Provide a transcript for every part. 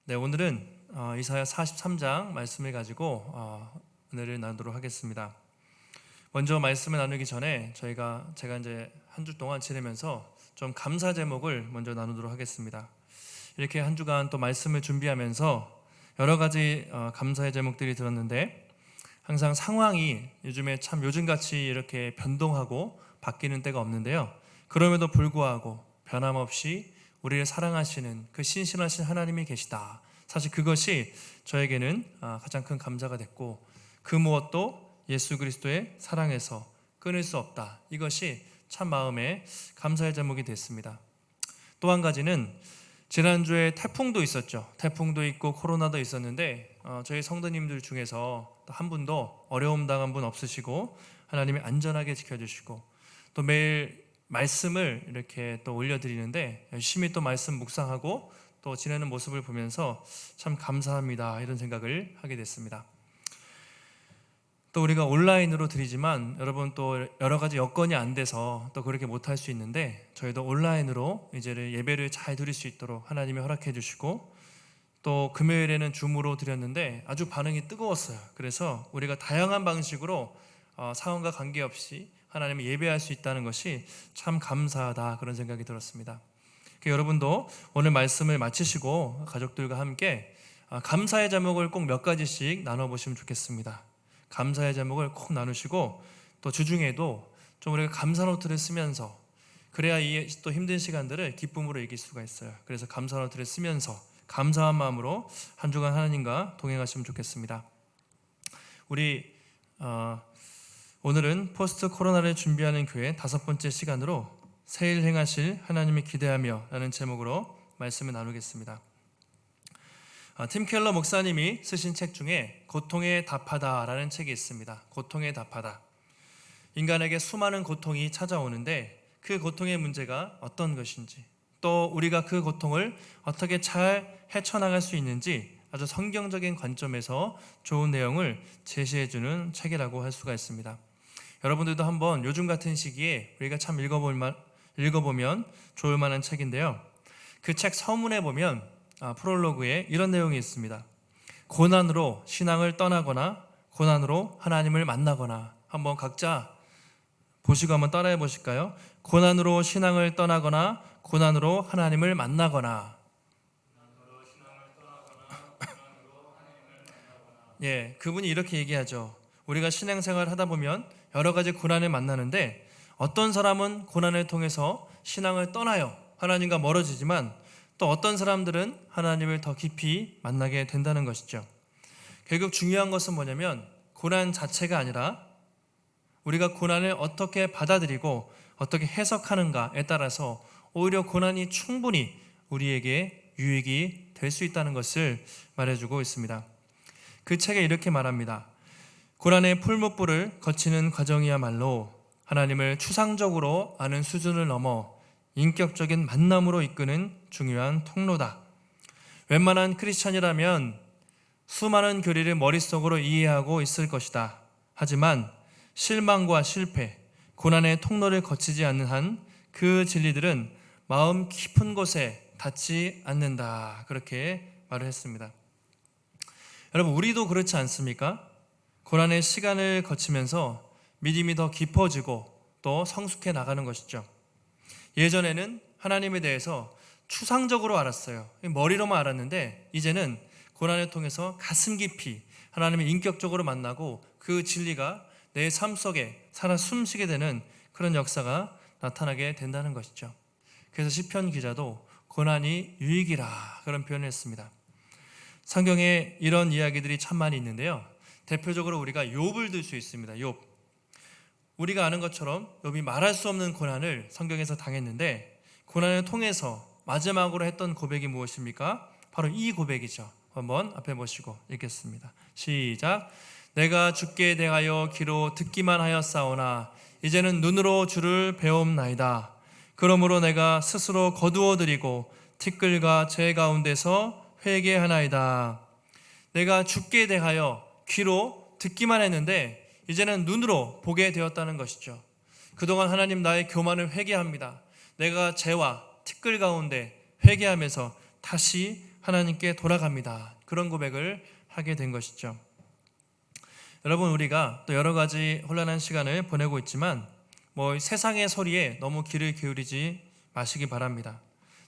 네, 오늘은 이사야 43장 말씀을 가지고 은혜를 나누도록 하겠습니다. 먼저 말씀을 나누기 전에 제가 이제 한 주 동안 지내면서 좀 감사 제목을 먼저 나누도록 하겠습니다. 이렇게 한 주간 또 말씀을 준비하면서 여러 가지 감사의 제목들이 들었는데, 항상 상황이 요즘같이 이렇게 변동하고 바뀌는 때가 없는데요, 그럼에도 불구하고 변함없이 우리를 사랑하시는 그 신실하신 하나님이 계시다. 사실 그것이 저에게는 가장 큰 감사가 됐고, 그 무엇도 예수 그리스도의 사랑에서 끊을 수 없다. 이것이 참 마음에 감사의 제목이 됐습니다. 또 한 가지는 지난주에 태풍도 있었죠. 태풍도 있고 코로나도 있었는데 저희 성도님들 중에서 한 분도 어려움 당한 분 없으시고, 하나님이 안전하게 지켜주시고, 또 매일 말씀을 이렇게 또 올려드리는데 열심히 또 말씀 묵상하고 또 지내는 모습을 보면서 참 감사합니다, 이런 생각을 하게 됐습니다. 또 우리가 온라인으로 드리지만 여러분 또 여러 가지 여건이 안 돼서 또 그렇게 못할 수 있는데, 저희도 온라인으로 이제는 예배를 잘 드릴 수 있도록 하나님이 허락해 주시고, 또 금요일에는 줌으로 드렸는데 아주 반응이 뜨거웠어요. 그래서 우리가 다양한 방식으로 상황과 관계없이 하나님을 예배할 수 있다는 것이 참 감사하다, 그런 생각이 들었습니다. 여러분도 오늘 말씀을 마치시고 가족들과 함께 감사의 제목을 꼭 몇 가지씩 나눠보시면 좋겠습니다. 감사의 제목을 꼭 나누시고, 또 주중에도 좀 우리가 감사 노트를 쓰면서, 그래야 이 또 힘든 시간들을 기쁨으로 이길 수가 있어요. 그래서 감사 노트를 쓰면서 감사한 마음으로 한 주간 하나님과 동행하시면 좋겠습니다. 우리 오늘은 포스트 코로나를 준비하는 교회 5번째 시간으로 새일 행하실 하나님을 기대하며 라는 제목으로 말씀을 나누겠습니다. 팀 켈러 목사님이 쓰신 책 중에 고통에 답하다 라는 책이 있습니다. 고통에 답하다. 인간에게 수많은 고통이 찾아오는데 그 고통의 문제가 어떤 것인지, 또 우리가 그 고통을 어떻게 잘 헤쳐나갈 수 있는지 아주 성경적인 관점에서 좋은 내용을 제시해주는 책이라고 할 수가 있습니다. 여러분들도 한번 요즘 같은 시기에 우리가 참 읽어보면 좋을 만한 책인데요, 그 책 서문에 보면 프롤로그에 이런 내용이 있습니다. 고난으로 신앙을 떠나거나 고난으로 하나님을 만나거나. 한번 각자 보시고 한번 따라해 보실까요? 고난으로 신앙을 떠나거나 고난으로 하나님을 만나거나. 예, 그분이 이렇게 얘기하죠. 우리가 신앙생활을 하다 보면 여러 가지 고난을 만나는데, 어떤 사람은 고난을 통해서 신앙을 떠나요. 하나님과 멀어지지만, 또 어떤 사람들은 하나님을 더 깊이 만나게 된다는 것이죠. 결국 중요한 것은 뭐냐면, 고난 자체가 아니라 우리가 고난을 어떻게 받아들이고 어떻게 해석하는가에 따라서 오히려 고난이 충분히 우리에게 유익이 될 수 있다는 것을 말해주고 있습니다. 그 책에 이렇게 말합니다. 고난의 풀무불을 거치는 과정이야말로 하나님을 추상적으로 아는 수준을 넘어 인격적인 만남으로 이끄는 중요한 통로다. 웬만한 크리스찬이라면 수많은 교리를 머릿속으로 이해하고 있을 것이다. 하지만 실망과 실패, 고난의 통로를 거치지 않는 한 그 진리들은 마음 깊은 곳에 닿지 않는다. 그렇게 말을 했습니다. 여러분, 우리도 그렇지 않습니까? 고난의 시간을 거치면서 믿음이 더 깊어지고 또 성숙해 나가는 것이죠. 예전에는 하나님에 대해서 추상적으로 알았어요. 머리로만 알았는데, 이제는 고난을 통해서 가슴 깊이 하나님을 인격적으로 만나고 그 진리가 내 삶 속에 살아 숨쉬게 되는 그런 역사가 나타나게 된다는 것이죠. 그래서 시편 기자도 고난이 유익이라, 그런 표현을 했습니다. 성경에 이런 이야기들이 참 많이 있는데요, 대표적으로 우리가 욥을 들 수 있습니다. 욥. 우리가 아는 것처럼 욥이 말할 수 없는 고난을 성경에서 당했는데, 고난을 통해서 마지막으로 했던 고백이 무엇입니까? 바로 이 고백이죠. 한번 앞에 보시고 읽겠습니다. 시작. 내가 주께 대하여 귀로 듣기만 하였사오나 이제는 눈으로 주를 배움나이다. 그러므로 내가 스스로 거두어드리고 티끌과 제 가운데서 회개하나이다. 내가 주께 대하여 귀로 듣기만 했는데 이제는 눈으로 보게 되었다는 것이죠. 그동안 하나님, 나의 교만을 회개합니다. 내가 죄와 티끌 가운데 회개하면서 다시 하나님께 돌아갑니다. 그런 고백을 하게 된 것이죠. 여러분, 우리가 또 여러 가지 혼란한 시간을 보내고 있지만 세상의 소리에 너무 귀를 기울이지 마시기 바랍니다.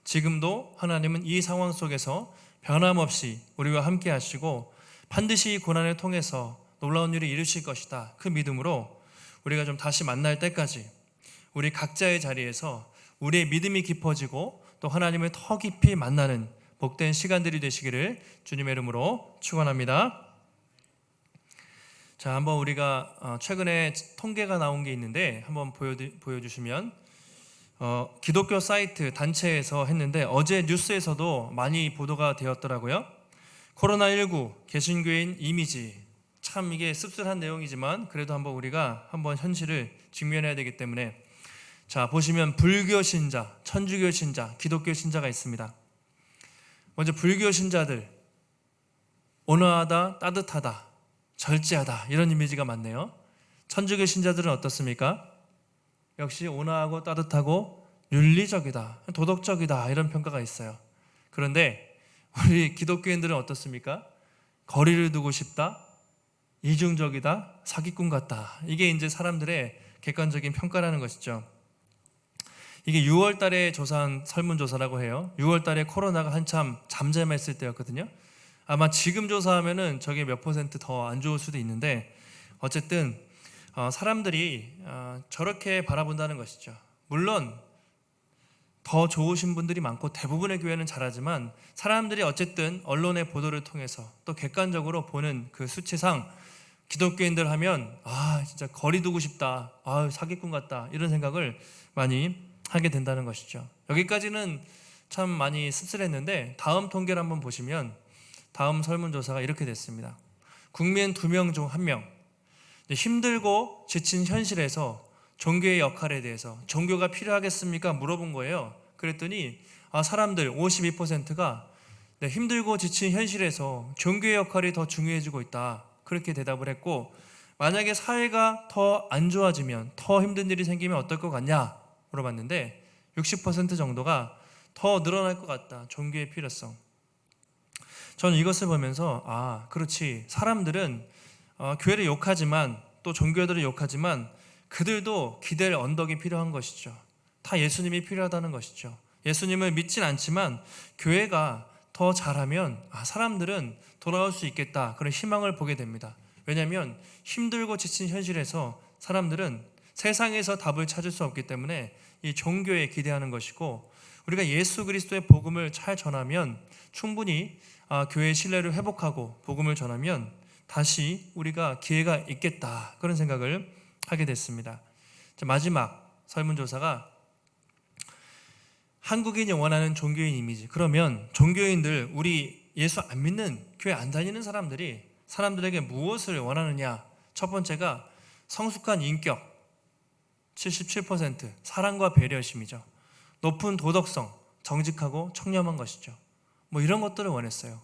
지금도 하나님은 이 상황 속에서 변함없이 우리와 함께 하시고 반드시 이 고난을 통해서 놀라운 일을 이루실 것이다. 그 믿음으로 우리가 좀 다시 만날 때까지 우리 각자의 자리에서 우리의 믿음이 깊어지고 또 하나님을 더 깊이 만나는 복된 시간들이 되시기를 주님의 이름으로 축원합니다. 자, 한번 우리가 최근에 통계가 나온 게 있는데 한번 보여주시면 기독교 사이트 단체에서 했는데 어제 뉴스에서도 많이 보도가 되었더라고요. 코로나19 개신교인 이미지, 참 이게 씁쓸한 내용이지만 그래도 우리가 한번 현실을 직면해야 되기 때문에, 자, 보시면 불교 신자, 천주교 신자, 기독교 신자가 있습니다. 먼저 불교 신자들, 온화하다, 따뜻하다, 절제하다, 이런 이미지가 많네요. 천주교 신자들은 어떻습니까? 역시 온화하고 따뜻하고 윤리적이다, 도덕적이다, 이런 평가가 있어요. 그런데 우리 기독교인들은 어떻습니까? 거리를 두고 싶다, 이중적이다, 사기꾼 같다. 이게 이제 사람들의 객관적인 평가라는 것이죠. 이게 6월 달에 조사한 설문조사라고 해요. 6월 달에 코로나가 한참 잠잠했을 때였거든요. 아마 지금 조사하면은 저게 몇 % 더 안 좋을 수도 있는데, 어쨌든 사람들이 저렇게 바라본다는 것이죠. 물론 더 좋으신 분들이 많고 대부분의 교회는 잘하지만 사람들이 어쨌든 언론의 보도를 통해서 또 객관적으로 보는 그 수치상 기독교인들 하면 진짜 거리 두고 싶다, 사기꾼 같다, 이런 생각을 많이 하게 된다는 것이죠. 여기까지는 참 많이 씁쓸했는데 다음 통계를 한번 보시면 다음 설문조사가 이렇게 됐습니다. 국민 2명 중 1명, 힘들고 지친 현실에서 종교의 역할에 대해서 종교가 필요하겠습니까? 물어본 거예요. 그랬더니 사람들 52%가 힘들고 지친 현실에서 종교의 역할이 더 중요해지고 있다, 그렇게 대답을 했고, 만약에 사회가 더 안 좋아지면, 더 힘든 일이 생기면 어떨 것 같냐 물어봤는데 60% 정도가 더 늘어날 것 같다, 종교의 필요성. 저는 이것을 보면서 그렇지, 사람들은 교회를 욕하지만 또 종교들을 욕하지만 그들도 기댈 언덕이 필요한 것이죠. 다 예수님이 필요하다는 것이죠. 예수님을 믿진 않지만 교회가 더 잘하면 사람들은 돌아올 수 있겠다, 그런 희망을 보게 됩니다. 왜냐하면 힘들고 지친 현실에서 사람들은 세상에서 답을 찾을 수 없기 때문에 이 종교에 기대하는 것이고, 우리가 예수 그리스도의 복음을 잘 전하면 충분히 교회의 신뢰를 회복하고 복음을 전하면 다시 우리가 기회가 있겠다, 그런 생각을 하게 됐습니다. 마지막 설문조사가 한국인이 원하는 종교인 이미지. 그러면 종교인들, 우리 예수 안 믿는, 교회 안 다니는 사람들에게 무엇을 원하느냐? 첫 번째가 성숙한 인격 77%, 사랑과 배려심이죠. 높은 도덕성, 정직하고 청렴한 것이죠. 이런 것들을 원했어요.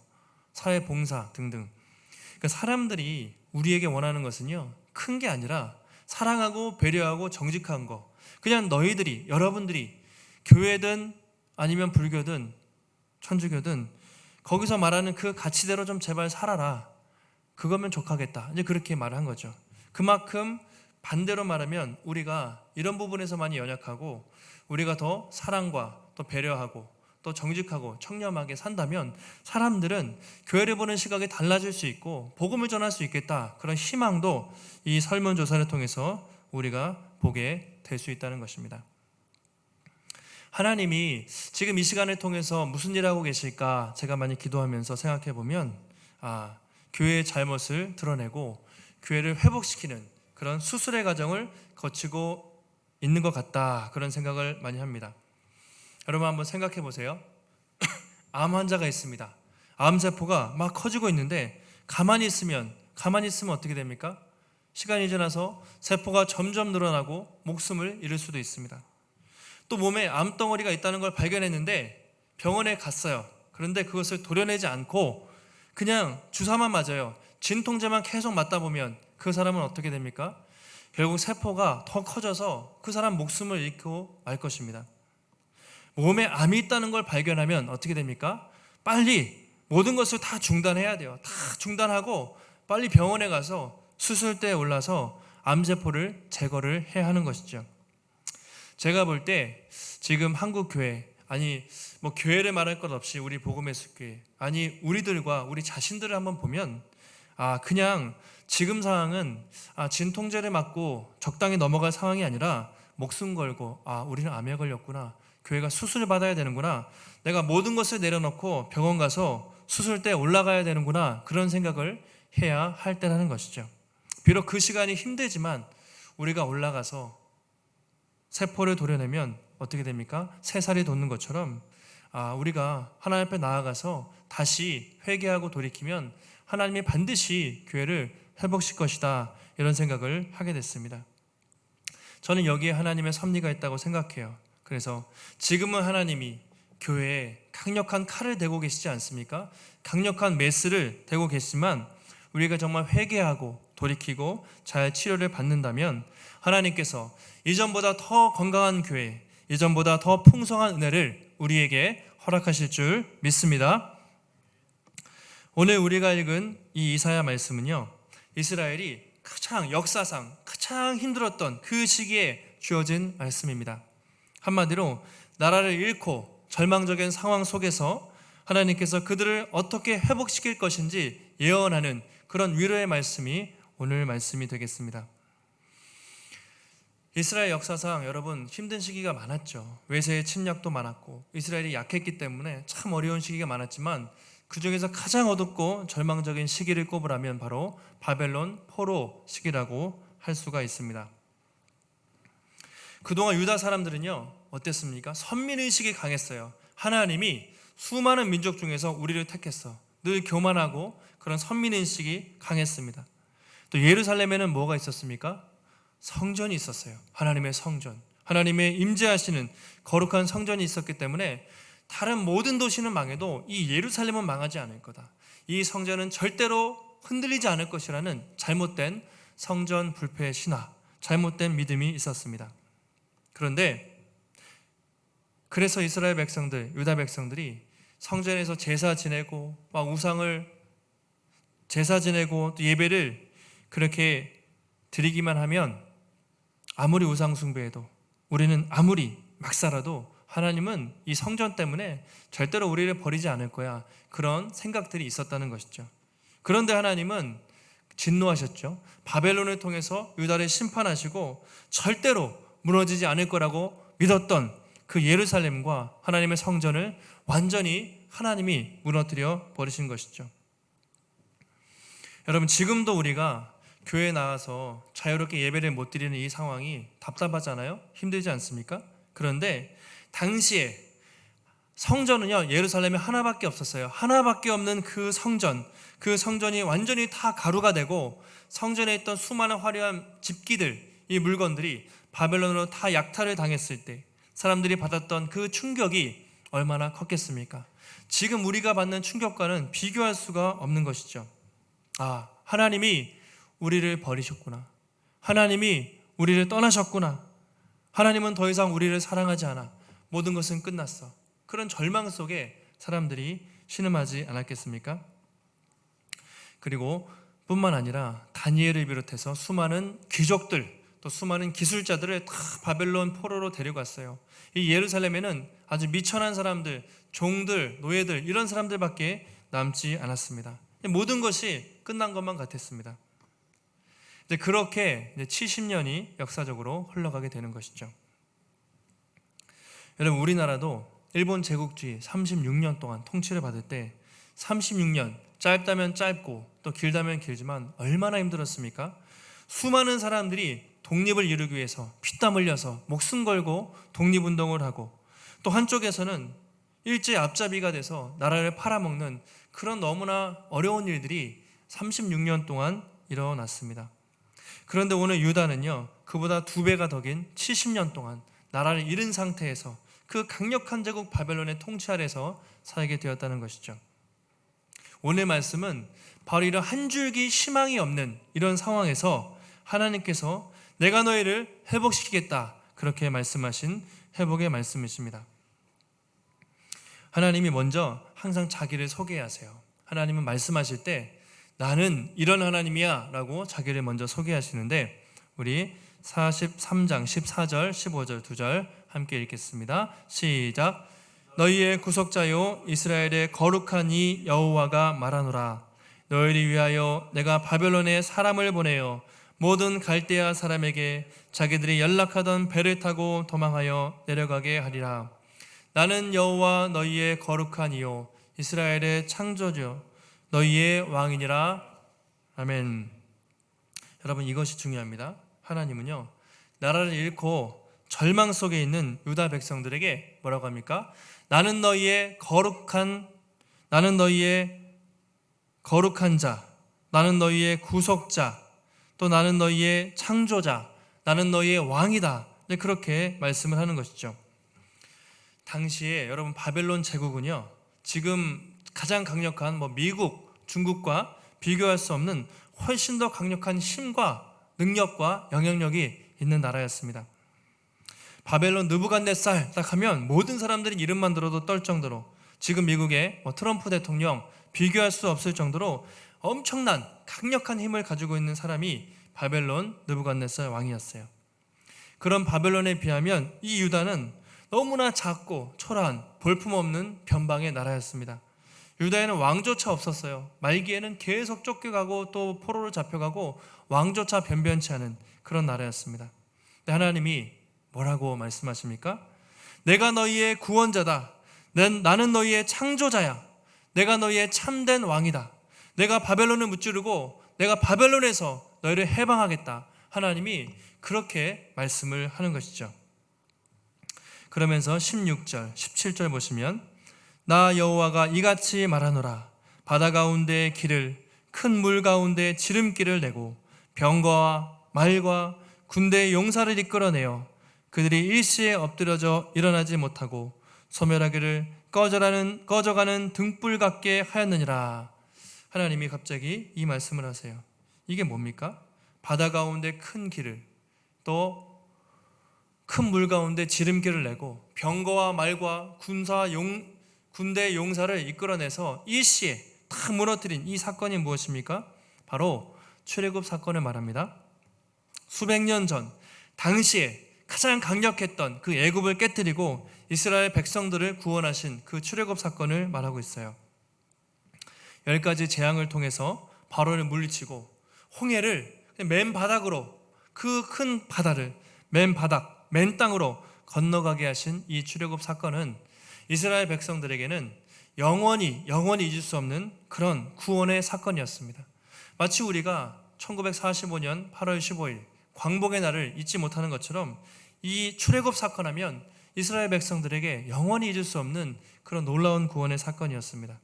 사회 봉사 등등. 그러니까 사람들이 우리에게 원하는 것은요, 큰 게 아니라 사랑하고 배려하고 정직한 거. 그냥 여러분들이 교회든 아니면 불교든 천주교든 거기서 말하는 그 가치대로 좀 제발 살아라, 그거면 족하겠다, 이제 그렇게 말을 한 거죠. 그만큼 반대로 말하면 우리가 이런 부분에서 많이 연약하고 우리가 더 사랑과 또 배려하고 또 정직하고 청렴하게 산다면 사람들은 교회를 보는 시각이 달라질 수 있고 복음을 전할 수 있겠다, 그런 희망도 이 설문조사를 통해서 우리가 보게 될 수 있다는 것입니다. 하나님이 지금 이 시간을 통해서 무슨 일을 하고 계실까 제가 많이 기도하면서 생각해 보면 교회의 잘못을 드러내고 교회를 회복시키는 그런 수술의 과정을 거치고 있는 것 같다, 그런 생각을 많이 합니다. 여러분 한번 생각해 보세요. 암 환자가 있습니다. 암세포가 막 커지고 있는데 가만히 있으면 어떻게 됩니까? 시간이 지나서 세포가 점점 늘어나고 목숨을 잃을 수도 있습니다. 또 몸에 암덩어리가 있다는 걸 발견했는데 병원에 갔어요. 그런데 그것을 도려내지 않고 그냥 주사만 맞아요. 진통제만 계속 맞다 보면 그 사람은 어떻게 됩니까? 결국 세포가 더 커져서 그 사람 목숨을 잃고 말 것입니다. 몸에 암이 있다는 걸 발견하면 어떻게 됩니까? 빨리 모든 것을 다 중단해야 돼요. 다 중단하고 빨리 병원에 가서 수술대에 올라서 암세포를 제거를 해야 하는 것이죠. 제가 볼 때 지금 한국 교회, 아니 뭐 교회를 말할 것 없이 우리 복음예수교회, 아니 우리들과 우리 자신들을 한번 보면 그냥 지금 상황은 진통제를 맞고 적당히 넘어갈 상황이 아니라 목숨 걸고 우리는 암에 걸렸구나, 교회가 수술을 받아야 되는구나, 내가 모든 것을 내려놓고 병원 가서 수술대에 올라가야 되는구나, 그런 생각을 해야 할 때라는 것이죠. 비록 그 시간이 힘들지만 우리가 올라가서 세포를 도려내면 어떻게 됩니까? 새살이 돋는 것처럼 우리가 하나님 앞에 나아가서 다시 회개하고 돌이키면 하나님이 반드시 교회를 회복시킬 것이다, 이런 생각을 하게 됐습니다. 저는 여기에 하나님의 섭리가 있다고 생각해요. 그래서 지금은 하나님이 교회에 강력한 칼을 대고 계시지 않습니까? 강력한 메스를 대고 계시지만 우리가 정말 회개하고 돌이키고 잘 치료를 받는다면 하나님께서 이전보다 더 건강한 교회, 이전보다 더 풍성한 은혜를 우리에게 허락하실 줄 믿습니다. 오늘 우리가 읽은 이 이사야 말씀은요, 이스라엘이 역사상 가장 힘들었던 그 시기에 주어진 말씀입니다. 한마디로 나라를 잃고 절망적인 상황 속에서 하나님께서 그들을 어떻게 회복시킬 것인지 예언하는 그런 위로의 말씀이 오늘 말씀이 되겠습니다. 이스라엘 역사상 여러분 힘든 시기가 많았죠. 외세의 침략도 많았고 이스라엘이 약했기 때문에 참 어려운 시기가 많았지만 그 중에서 가장 어둡고 절망적인 시기를 꼽으라면 바로 바벨론 포로 시기라고 할 수가 있습니다. 그동안 유다 사람들은요 어땠습니까? 선민의식이 강했어요. 하나님이 수많은 민족 중에서 우리를 택했어. 늘 교만하고 그런 선민의식이 강했습니다. 또 예루살렘에는 뭐가 있었습니까? 성전이 있었어요. 하나님의 성전, 하나님의 임재하시는 거룩한 성전이 있었기 때문에 다른 모든 도시는 망해도 이 예루살렘은 망하지 않을 거다, 이 성전은 절대로 흔들리지 않을 것이라는 잘못된 성전 불패 신화, 잘못된 믿음이 있었습니다. 그래서 이스라엘 백성들, 유다 백성들이 성전에서 제사 지내고 막 우상을 제사 지내고 또 예배를 그렇게 드리기만 하면 아무리 우상 숭배해도, 우리는 아무리 막 살아도 하나님은 이 성전 때문에 절대로 우리를 버리지 않을 거야, 그런 생각들이 있었다는 것이죠. 그런데 하나님은 진노하셨죠. 바벨론을 통해서 유다를 심판하시고 절대로 무너지지 않을 거라고 믿었던 그 예루살렘과 하나님의 성전을 완전히 하나님이 무너뜨려 버리신 것이죠. 여러분, 지금도 우리가 교회에 나와서 자유롭게 예배를 못 드리는 이 상황이 답답하잖아요. 힘들지 않습니까? 그런데 당시에 성전은요 예루살렘에 하나밖에 없었어요. 하나밖에 없는 그 성전이 완전히 다 가루가 되고 성전에 있던 수많은 화려한 집기들, 이 물건들이 바벨론으로 다 약탈을 당했을 때 사람들이 받았던 그 충격이 얼마나 컸겠습니까? 지금 우리가 받는 충격과는 비교할 수가 없는 것이죠. 하나님이 우리를 버리셨구나, 하나님이 우리를 떠나셨구나, 하나님은 더 이상 우리를 사랑하지 않아, 모든 것은 끝났어, 그런 절망 속에 사람들이 신음하지 않았겠습니까? 그리고 뿐만 아니라 다니엘을 비롯해서 수많은 귀족들, 또 수많은 기술자들을 다 바벨론 포로로 데려갔어요. 이 예루살렘에는 아주 미천한 사람들, 종들, 노예들, 이런 사람들밖에 남지 않았습니다. 모든 것이 끝난 것만 같았습니다. 이제 그렇게 70년이 역사적으로 흘러가게 되는 것이죠. 여러분, 우리나라도 일본 제국주의 36년 동안 통치를 받을 때 36년, 짧다면 짧고 또 길다면 길지만 얼마나 힘들었습니까? 수많은 사람들이 독립을 이루기 위해서 피땀 흘려서 목숨 걸고 독립운동을 하고, 또 한쪽에서는 일제 앞잡이가 돼서 나라를 팔아먹는 그런 너무나 어려운 일들이 36년 동안 일어났습니다. 그런데 오늘 유다는요 그보다 2배가 더 긴 70년 동안 나라를 잃은 상태에서 그 강력한 제국 바벨론의 통치 아래서 살게 되었다는 것이죠. 오늘 말씀은 바로 이런 한 줄기 희망이 없는 이런 상황에서 하나님께서 내가 너희를 회복시키겠다, 그렇게 말씀하신 회복의 말씀이십니다. 하나님이 먼저 항상 자기를 소개하세요. 하나님은 말씀하실 때 나는 이런 하나님이야 라고 자기를 먼저 소개하시는데, 우리 43장 14절 15절 2절 함께 읽겠습니다. 시작. 너희의 구속자요 이스라엘의 거룩한 이 여호와가 말하노라. 너희를 위하여 내가 바벨론에 사람을 보내어 모든 갈대아 사람에게 자기들이 연락하던 배를 타고 도망하여 내려가게 하리라. 나는 여호와 너희의 거룩한 이요 이스라엘의 창조주 너희의 왕이니라. 아멘. 여러분, 이것이 중요합니다. 하나님은요, 나라를 잃고 절망 속에 있는 유다 백성들에게 뭐라고 합니까? 나는 너희의 거룩한 자, 나는 너희의 구속자, 또 나는 너희의 창조자, 나는 너희의 왕이다. 그렇게 말씀을 하는 것이죠. 당시에 여러분, 바벨론 제국은요, 지금 가장 강력한 미국, 중국과 비교할 수 없는 훨씬 더 강력한 힘과 능력과 영향력이 있는 나라였습니다. 바벨론 느부갓네살 딱 하면 모든 사람들이 이름만 들어도 떨 정도로, 지금 미국의 트럼프 대통령 비교할 수 없을 정도로 엄청난 강력한 힘을 가지고 있는 사람이 바벨론 느부갓네살 왕이었어요. 그런 바벨론에 비하면 이 유다는 너무나 작고 초라한 볼품없는 변방의 나라였습니다. 유다에는 왕조차 없었어요. 말기에는 계속 쫓겨가고 또 포로로 잡혀가고 왕조차 변변치 않은 그런 나라였습니다. 근데 하나님이 뭐라고 말씀하십니까? 내가 너희의 구원자다. 나는 너희의 창조자야. 내가 너희의 참된 왕이다. 내가 바벨론을 무찌르고 내가 바벨론에서 너희를 해방하겠다. 하나님이 그렇게 말씀을 하는 것이죠. 그러면서 16절, 17절 보시면 나 여호와가 이같이 말하노라. 바다 가운데 길을, 큰 물 가운데 지름길을 내고 병거와 말과 군대의 용사를 이끌어내어 그들이 일시에 엎드려져 일어나지 못하고 소멸하기를 꺼져가는 등불 같게 하였느니라. 하나님이 갑자기 이 말씀을 하세요. 이게 뭡니까? 바다 가운데 큰 길을, 또 큰 물 가운데 지름길을 내고 병거와 말과 군대 용사를 이끌어내서 일시에 다 무너뜨린 이 사건이 무엇입니까? 바로 출애굽 사건을 말합니다. 수백 년 전 당시에 가장 강력했던 그 애굽을 깨뜨리고 이스라엘 백성들을 구원하신 그 출애굽 사건을 말하고 있어요. 10가지 재앙을 통해서 바로를 물리치고 홍해를 맨 바닥으로, 그 큰 바다를 맨 땅으로 건너가게 하신 이 출애굽 사건은 이스라엘 백성들에게는 영원히 잊을 수 없는 그런 구원의 사건이었습니다. 마치 우리가 1945년 8월 15일 광복의 날을 잊지 못하는 것처럼 이 출애굽 사건 하면 이스라엘 백성들에게 영원히 잊을 수 없는 그런 놀라운 구원의 사건이었습니다.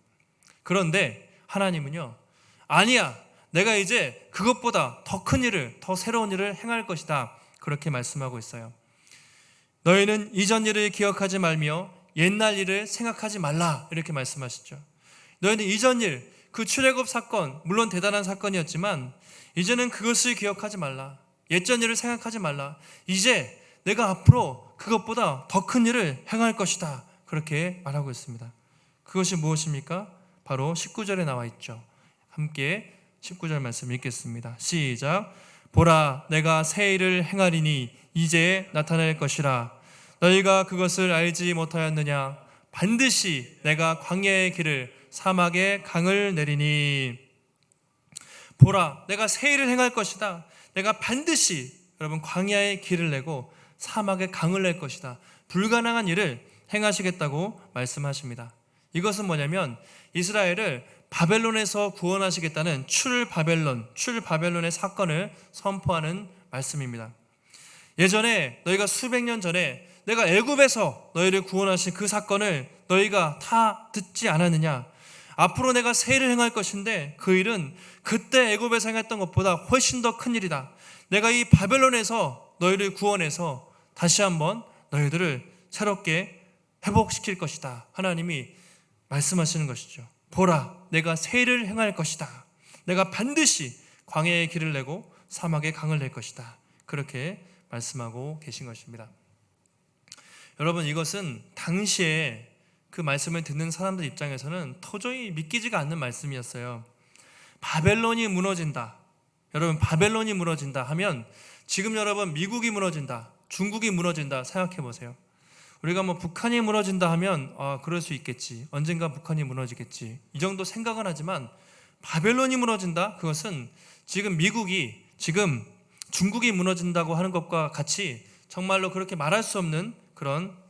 그런데 하나님은요, 아니야, 내가 이제 그것보다 더 큰 일을, 더 새로운 일을 행할 것이다, 그렇게 말씀하고 있어요. 너희는 이전 일을 기억하지 말며 옛날 일을 생각하지 말라, 이렇게 말씀하시죠. 너희는 이전 일, 그 출애굽 사건, 물론 대단한 사건이었지만 이제는 그것을 기억하지 말라. 옛전 일을 생각하지 말라. 이제 내가 앞으로 그것보다 더 큰 일을 행할 것이다, 그렇게 말하고 있습니다. 그것이 무엇입니까? 바로 19절에 나와 있죠. 함께 19절 말씀 읽겠습니다. 시작. 보라, 내가 새 일을 행하리니 이제 나타날 것이라. 너희가 그것을 알지 못하였느냐? 반드시 내가 광야의 길을, 사막의 강을 내리니. 보라, 내가 새 일을 행할 것이다. 내가 반드시 여러분 광야의 길을 내고 사막의 강을 낼 것이다. 불가능한 일을 행하시겠다고 말씀하십니다. 이것은 뭐냐면 이스라엘을 바벨론에서 구원하시겠다는 출바벨론의 사건을 선포하는 말씀입니다. 예전에 너희가 수백 년 전에 내가 애굽에서 너희를 구원하신 그 사건을 너희가 다 듣지 않았느냐? 앞으로 내가 새 일을 행할 것인데 그 일은 그때 애굽에서 행했던 것보다 훨씬 더 큰 일이다. 내가 이 바벨론에서 너희를 구원해서 다시 한번 너희들을 새롭게 회복시킬 것이다. 하나님이 말씀하시는 것이죠. 보라, 내가 새 일을 행할 것이다. 내가 반드시 광야의 길을 내고 사막의 강을 낼 것이다. 그렇게 말씀하고 계신 것입니다. 여러분, 이것은 당시에 그 말씀을 듣는 사람들 입장에서는 도저히 믿기지가 않는 말씀이었어요. 바벨론이 무너진다. 여러분, 바벨론이 무너진다 하면 지금 여러분 미국이 무너진다, 중국이 무너진다 생각해 보세요. 우리가 뭐 북한이 무너진다 하면 그럴 수 있겠지, 언젠가 북한이 무너지겠지, 이 정도 생각은 하지만 바벨론이 무너진다? 그것은 지금 미국이, 지금 중국이 무너진다고 하는 것과 같이 정말로 그렇게 말할 수 없는 그런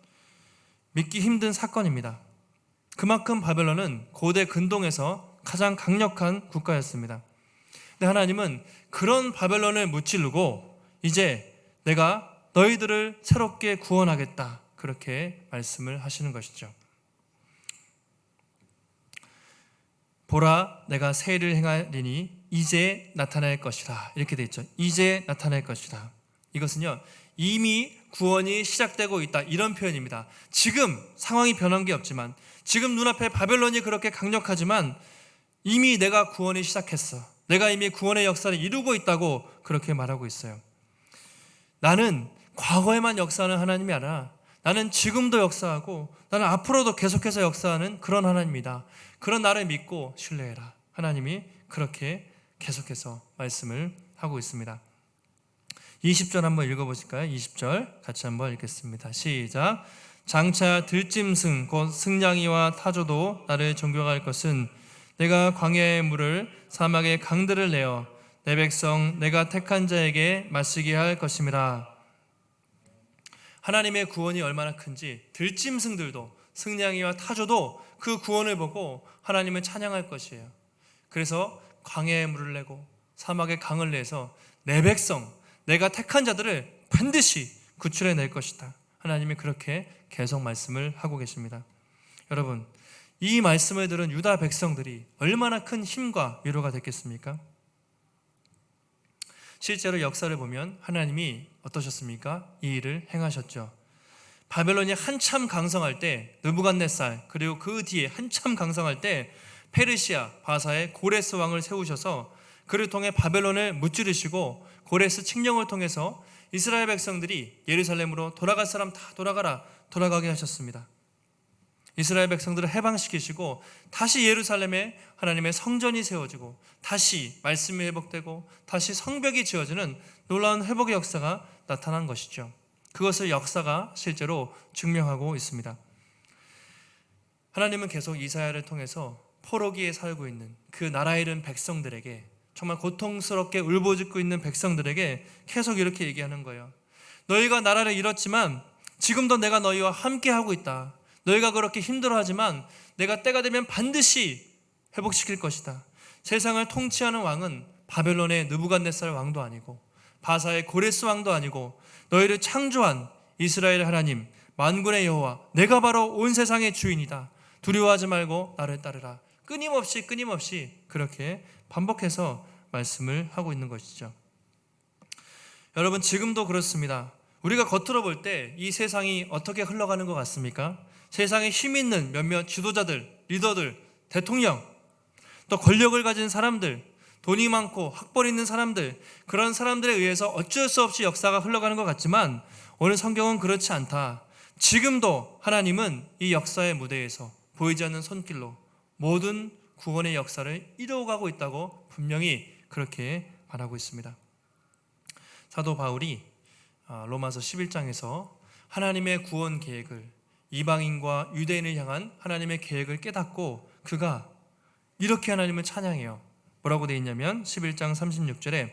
믿기 힘든 사건입니다. 그만큼 바벨론은 고대 근동에서 가장 강력한 국가였습니다. 근데 하나님은 그런 바벨론을 무찌르고 이제 내가 너희들을 새롭게 구원하겠다, 그렇게 말씀을 하시는 것이죠. 보라, 내가 새 일을 행하리니 이제 나타날 것이다, 이렇게 돼 있죠. 이제 나타날 것이다. 이것은요, 이미 구원이 시작되고 있다, 이런 표현입니다. 지금 상황이 변한 게 없지만, 지금 눈앞에 바벨론이 그렇게 강력하지만 이미 내가 구원이 시작했어, 내가 이미 구원의 역사를 이루고 있다고 그렇게 말하고 있어요. 나는 과거에만 역사하는 하나님이 아니라 나는 지금도 역사하고 나는 앞으로도 계속해서 역사하는 그런 하나님이다. 그런 나를 믿고 신뢰해라. 하나님이 그렇게 계속해서 말씀을 하고 있습니다. 20절 한번 읽어보실까요? 20절 같이 한번 읽겠습니다. 시작. 장차 들짐승 곧 승냥이와 타조도 나를 존경할 것은 내가 광야의 물을 사막의 강들을 내어 내 백성 내가 택한 자에게 마시게 할 것임이라. 하나님의 구원이 얼마나 큰지 들짐승들도, 승냥이와 타조도 그 구원을 보고 하나님을 찬양할 것이에요. 그래서 광야의 물을 내고 사막의 강을 내서 내 백성, 내가 택한 자들을 반드시 구출해낼 것이다. 하나님이 그렇게 계속 말씀을 하고 계십니다. 여러분, 이 말씀을 들은 유다 백성들이 얼마나 큰 힘과 위로가 됐겠습니까? 실제로 역사를 보면 하나님이 어떠셨습니까? 이 일을 행하셨죠. 바벨론이 한참 강성할 때, 느부갓네살, 그리고 그 뒤에 한참 강성할 때 페르시아 바사의 고레스 왕을 세우셔서 그를 통해 바벨론을 무찌르시고 고레스 칙령을 통해서 이스라엘 백성들이 예루살렘으로 돌아갈 사람 다 돌아가게 하셨습니다. 이스라엘 백성들을 해방시키시고 다시 예루살렘에 하나님의 성전이 세워지고 다시 말씀이 회복되고 다시 성벽이 지어지는 놀라운 회복의 역사가 나타난 것이죠. 그것을 역사가 실제로 증명하고 있습니다. 하나님은 계속 이사야를 통해서 포로기에 살고 있는 그 나라 잃은 백성들에게, 정말 고통스럽게 울부짖고 있는 백성들에게 계속 이렇게 얘기하는 거예요. 너희가 나라를 잃었지만 지금도 내가 너희와 함께 하고 있다. 너희가 그렇게 힘들어하지만 내가 때가 되면 반드시 회복시킬 것이다. 세상을 통치하는 왕은 바벨론의 느부갓네살 왕도 아니고 바사의 고레스 왕도 아니고 너희를 창조한 이스라엘 하나님 만군의 여호와, 내가 바로 온 세상의 주인이다. 두려워하지 말고 나를 따르라. 끊임없이 그렇게 반복해서 말씀을 하고 있는 것이죠. 여러분, 지금도 그렇습니다. 우리가 겉으로 볼 때 이 세상이 어떻게 흘러가는 것 같습니까? 세상에 힘 있는 몇몇 지도자들, 리더들, 대통령, 또 권력을 가진 사람들, 돈이 많고 학벌 있는 사람들, 그런 사람들에 의해서 어쩔 수 없이 역사가 흘러가는 것 같지만 오늘 성경은 그렇지 않다. 지금도 하나님은 이 역사의 무대에서 보이지 않는 손길로 모든 구원의 역사를 이루어가고 있다고 분명히 그렇게 말하고 있습니다. 사도 바울이 로마서 11장에서 하나님의 구원 계획을, 이방인과 유대인을 향한 하나님의 계획을 깨닫고 그가 이렇게 하나님을 찬양해요. 뭐라고 되어 있냐면 11장 36절에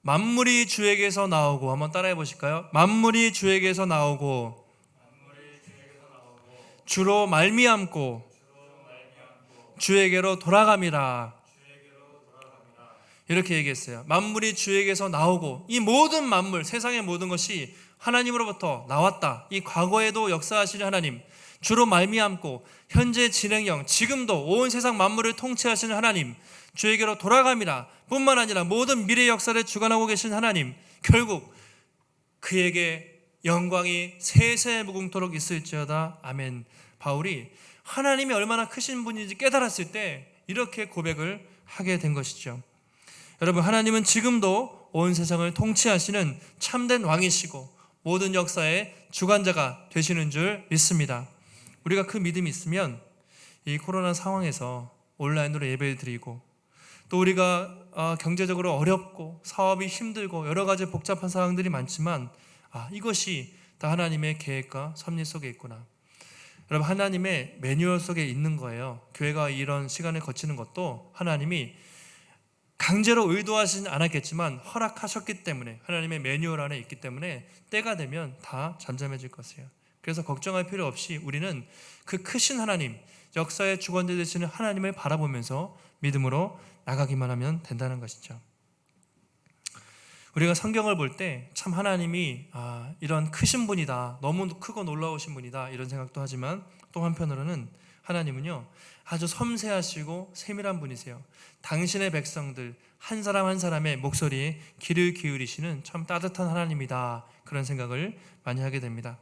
만물이 주에게서 나오고, 한번 따라해 보실까요? 만물이 주에게서 나오고 주로 말미암고 주에게로 돌아감이라. 이렇게 얘기했어요. 만물이 주에게서 나오고, 이 모든 만물, 세상의 모든 것이 하나님으로부터 나왔다. 이 과거에도 역사하시는 하나님, 주로 말미암고 현재 진행형, 지금도 온 세상 만물을 통치하시는 하나님, 주에게로 돌아감이라. 뿐만 아니라 모든 미래 역사를 주관하고 계신 하나님, 결국 그에게 영광이 세세 무궁토록 있을지어다. 아멘. 바울이 하나님이 얼마나 크신 분인지 깨달았을 때 이렇게 고백을 하게 된 것이죠. 여러분, 하나님은 지금도 온 세상을 통치하시는 참된 왕이시고 모든 역사의 주관자가 되시는 줄 믿습니다. 우리가 그 믿음이 있으면 이 코로나 상황에서 온라인으로 예배를 드리고, 또 우리가 경제적으로 어렵고 사업이 힘들고 여러 가지 복잡한 상황들이 많지만 이것이 다 하나님의 계획과 섭리 속에 있구나. 여러분, 하나님의 매뉴얼 속에 있는 거예요. 교회가 이런 시간을 거치는 것도 하나님이 강제로 의도하시진 않았겠지만 허락하셨기 때문에, 하나님의 매뉴얼 안에 있기 때문에 때가 되면 다 잠잠해질 것이에요. 그래서 걱정할 필요 없이 우리는 그 크신 하나님, 역사의 주관자 되시는 하나님을 바라보면서 믿음으로 나가기만 하면 된다는 것이죠. 우리가 성경을 볼 때 참 하나님이 이런 크신 분이다, 너무 크고 놀라우신 분이다, 이런 생각도 하지만 또 한편으로는 하나님은요 아주 섬세하시고 세밀한 분이세요. 당신의 백성들 한 사람 한 사람의 목소리에 귀를 기울이시는 참 따뜻한 하나님이다, 그런 생각을 많이 하게 됩니다.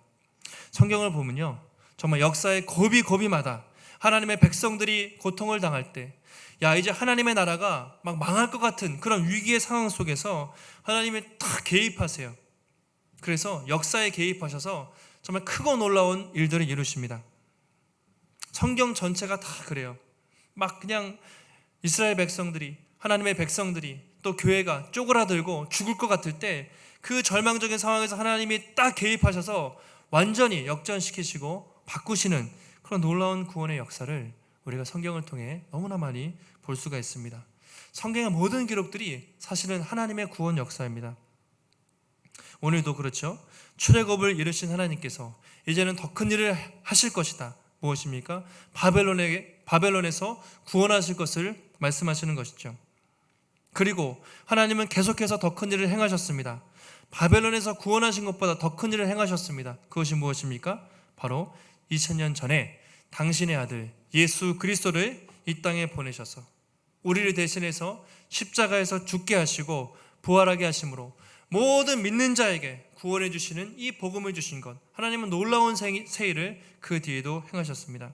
성경을 보면요 정말 역사의 고비고비마다 하나님의 백성들이 고통을 당할 때, 이제 하나님의 나라가 막 망할 것 같은 그런 위기의 상황 속에서 하나님이 다 개입하세요. 그래서 역사에 개입하셔서 정말 크고 놀라운 일들을 이루십니다. 성경 전체가 다 그래요. 막 그냥 이스라엘 백성들이, 하나님의 백성들이, 또 교회가 쪼그라들고 죽을 것 같을 때 그 절망적인 상황에서 하나님이 딱 개입하셔서 완전히 역전시키시고 바꾸시는 그런 놀라운 구원의 역사를 우리가 성경을 통해 너무나 많이 볼 수가 있습니다. 성경의 모든 기록들이 사실은 하나님의 구원 역사입니다. 오늘도 그렇죠. 출애굽을 이루신 하나님께서 이제는 더 큰 일을 하실 것이다. 무엇입니까? 바벨론에서 구원하실 것을 말씀하시는 것이죠. 그리고 하나님은 계속해서 더 큰 일을 행하셨습니다. 바벨론에서 구원하신 것보다 더 큰 일을 행하셨습니다. 그것이 무엇입니까? 바로 2000년 전에 당신의 아들 예수 그리스도를 이 땅에 보내셔서 우리를 대신해서 십자가에서 죽게 하시고 부활하게 하심으로 모든 믿는 자에게 구원해 주시는 이 복음을 주신 것, 하나님은 놀라운 새 일을 그 뒤에도 행하셨습니다.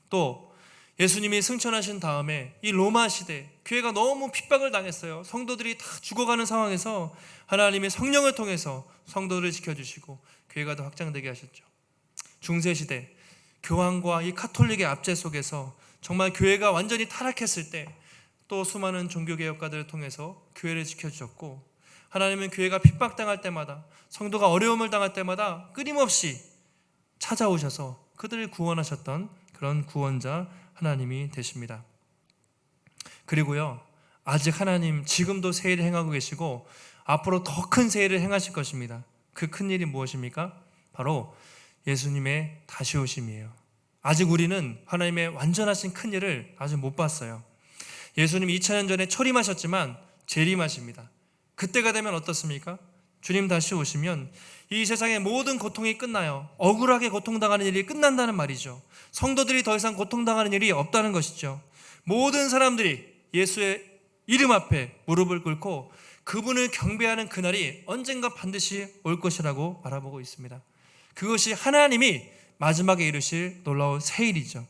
또 예수님이 승천하신 다음에 이 로마 시대 교회가 너무 핍박을 당했어요. 성도들이 다 죽어가는 상황에서 하나님의 성령을 통해서 성도들을 지켜주시고 교회가 더 확장되게 하셨죠. 중세시대 교황과 이 카톨릭의 압제 속에서 정말 교회가 완전히 타락했을 때 또 수많은 종교개혁가들을 통해서 교회를 지켜주셨고, 하나님은 교회가 핍박당할 때마다, 성도가 어려움을 당할 때마다 끊임없이 찾아오셔서 그들을 구원하셨던 그런 구원자 하나님이 되십니다. 그리고요 아직 하나님 지금도 새 일을 행하고 계시고 앞으로 더 큰 새 일을 행하실 것입니다. 그 큰 일이 무엇입니까? 바로 예수님의 다시 오심이에요. 아직 우리는 하나님의 완전하신 큰 일을 아직 못 봤어요. 예수님이 2000년 전에 초림하셨지만 재림하십니다. 그때가 되면 어떻습니까? 주님 다시 오시면 이 세상의 모든 고통이 끝나요. 억울하게 고통당하는 일이 끝난다는 말이죠. 성도들이 더 이상 고통당하는 일이 없다는 것이죠. 모든 사람들이 예수의 이름 앞에 무릎을 꿇고 그분을 경배하는 그날이 언젠가 반드시 올 것이라고 바라보고 있습니다. 그것이 하나님이 마지막에 이루실 놀라운 새 일이죠.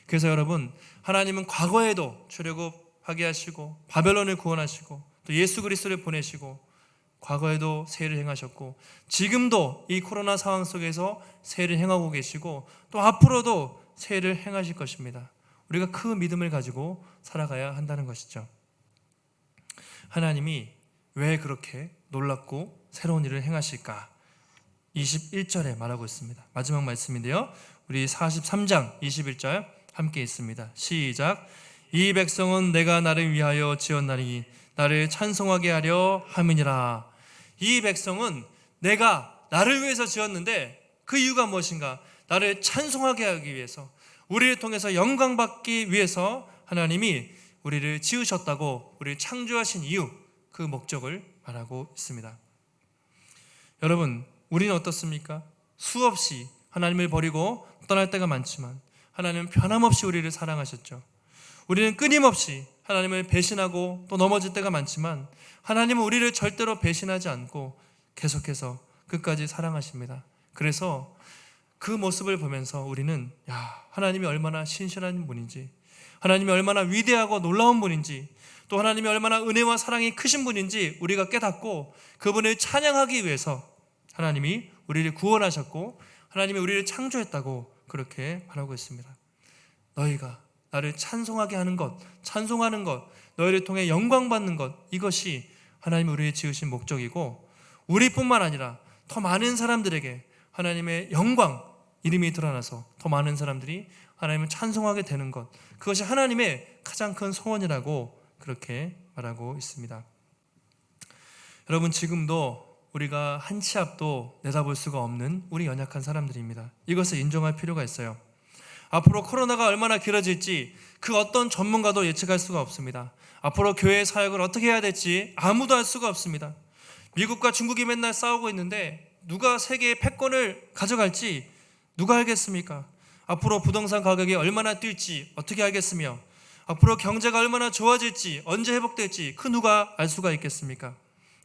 그래서 여러분, 하나님은 과거에도 출애굽하게 하시고 바벨론을 구원하시고 또 예수 그리스도를 보내시고 과거에도 새 일을 행하셨고 지금도 이 코로나 상황 속에서 새 일을 행하고 계시고 또 앞으로도 새 일을 행하실 것입니다. 우리가 그 믿음을 가지고 살아가야 한다는 것이죠. 하나님이 왜 그렇게 놀랍고 새로운 일을 행하실까? 21절에 말하고 있습니다. 마지막 말씀인데요, 우리 43장 21절 함께 있습니다. 시작. 이 백성은 내가 나를 위하여 지었나니 나를 찬송하게 하려 함이니라. 이 백성은 내가 나를 위해서 지었는데 그 이유가 무엇인가? 나를 찬송하게 하기 위해서, 우리를 통해서 영광 받기 위해서 하나님이 우리를 지으셨다고, 우리를 창조하신 이유, 그 목적을 말하고 있습니다. 여러분, 우리는 어떻습니까? 수없이 하나님을 버리고 떠날 때가 많지만 하나님은 변함없이 우리를 사랑하셨죠. 우리는 끊임없이 하나님을 배신하고 또 넘어질 때가 많지만 하나님은 우리를 절대로 배신하지 않고 계속해서 끝까지 사랑하십니다. 그래서 그 모습을 보면서 우리는 하나님이 얼마나 신실한 분인지, 하나님이 얼마나 위대하고 놀라운 분인지, 또 하나님이 얼마나 은혜와 사랑이 크신 분인지 우리가 깨닫고 그분을 찬양하기 위해서 하나님이 우리를 구원하셨고 하나님이 우리를 창조했다고 그렇게 말하고 있습니다. 너희가 나를 찬송하게 하는 것, 찬송하는 것, 너희를 통해 영광 받는 것, 이것이 하나님이 우리를 지으신 목적이고, 우리뿐만 아니라 더 많은 사람들에게 하나님의 영광, 이름이 드러나서 더 많은 사람들이 하나님을 찬송하게 되는 것, 그것이 하나님의 가장 큰 소원이라고 그렇게 말하고 있습니다. 여러분, 지금도 우리가 한 치 앞도 내다볼 수가 없는 우리 연약한 사람들입니다. 이것을 인정할 필요가 있어요. 앞으로 코로나가 얼마나 길어질지 그 어떤 전문가도 예측할 수가 없습니다. 앞으로 교회 사역을 어떻게 해야 될지 아무도 알 수가 없습니다. 미국과 중국이 맨날 싸우고 있는데 누가 세계의 패권을 가져갈지 누가 알겠습니까? 앞으로 부동산 가격이 얼마나 뛸지 어떻게 알겠으며, 앞으로 경제가 얼마나 좋아질지 언제 회복될지 그 누가 알 수가 있겠습니까?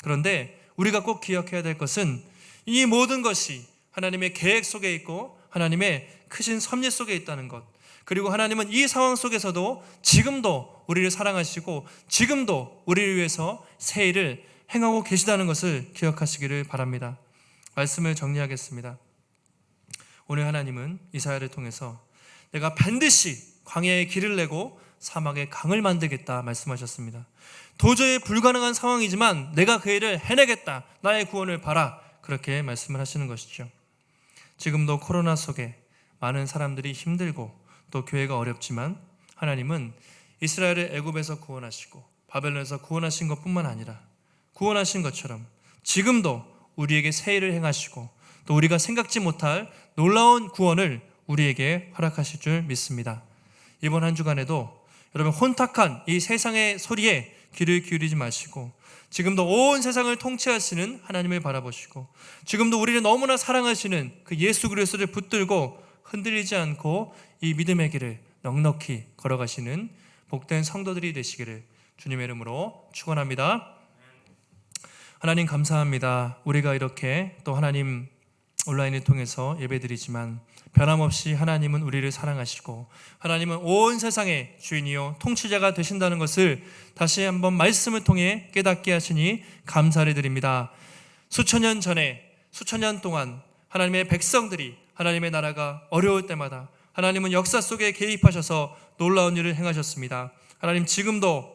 그런데 우리가 꼭 기억해야 될 것은 이 모든 것이 하나님의 계획 속에 있고 하나님의 크신 섭리 속에 있다는 것, 그리고 하나님은 이 상황 속에서도 지금도 우리를 사랑하시고 지금도 우리를 위해서 새 일을 행하고 계시다는 것을 기억하시기를 바랍니다. 말씀을 정리하겠습니다. 오늘 하나님은 이사야를 통해서 내가 반드시 광야에 길을 내고 사막에 강을 만들겠다 말씀하셨습니다. 도저히 불가능한 상황이지만 내가 그 일을 해내겠다, 나의 구원을 바라, 그렇게 말씀을 하시는 것이죠. 지금도 코로나 속에 많은 사람들이 힘들고 또 교회가 어렵지만 하나님은 이스라엘을 애굽에서 구원하시고 바벨론에서 구원하신 것뿐만 아니라 구원하신 것처럼 지금도 우리에게 새 일을 행하시고 또 우리가 생각지 못할 놀라운 구원을 우리에게 허락하실 줄 믿습니다. 이번 한 주간에도 여러분 혼탁한 이 세상의 소리에 귀를 기울이지 마시고 지금도 온 세상을 통치하시는 하나님을 바라보시고 지금도 우리를 너무나 사랑하시는 그 예수 그리스도를 붙들고 흔들리지 않고 이 믿음의 길을 넉넉히 걸어가시는 복된 성도들이 되시기를 주님의 이름으로 축원합니다. 하나님 감사합니다. 우리가 이렇게 또 하나님 온라인을 통해서 예배드리지만 변함없이 하나님은 우리를 사랑하시고 하나님은 온 세상의 주인이요 통치자가 되신다는 것을 다시 한번 말씀을 통해 깨닫게 하시니 감사를 드립니다. 수천 년 전에 수천 년 동안 하나님의 백성들이 하나님의 나라가 어려울 때마다 하나님은 역사 속에 개입하셔서 놀라운 일을 행하셨습니다. 하나님 지금도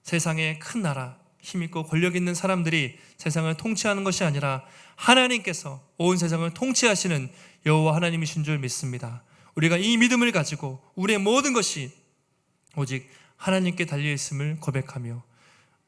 세상의 큰 나라, 힘있고 권력 있는 사람들이 세상을 통치하는 것이 아니라 하나님께서 온 세상을 통치하시는 여호와 하나님이신 줄 믿습니다. 우리가 이 믿음을 가지고 우리의 모든 것이 오직 하나님께 달려있음을 고백하며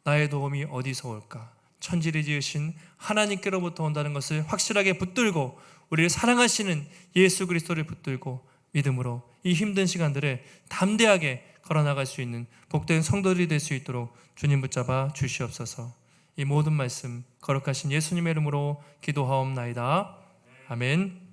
나의 도움이 어디서 올까? 천지를 지으신 하나님께로부터 온다는 것을 확실하게 붙들고 우리를 사랑하시는 예수 그리스도를 붙들고 믿음으로 이 힘든 시간들을 담대하게 걸어나갈 수 있는 복된 성도들이 될 수 있도록 주님 붙잡아 주시옵소서. 이 모든 말씀 거룩하신 예수님의 이름으로 기도하옵나이다. 아멘.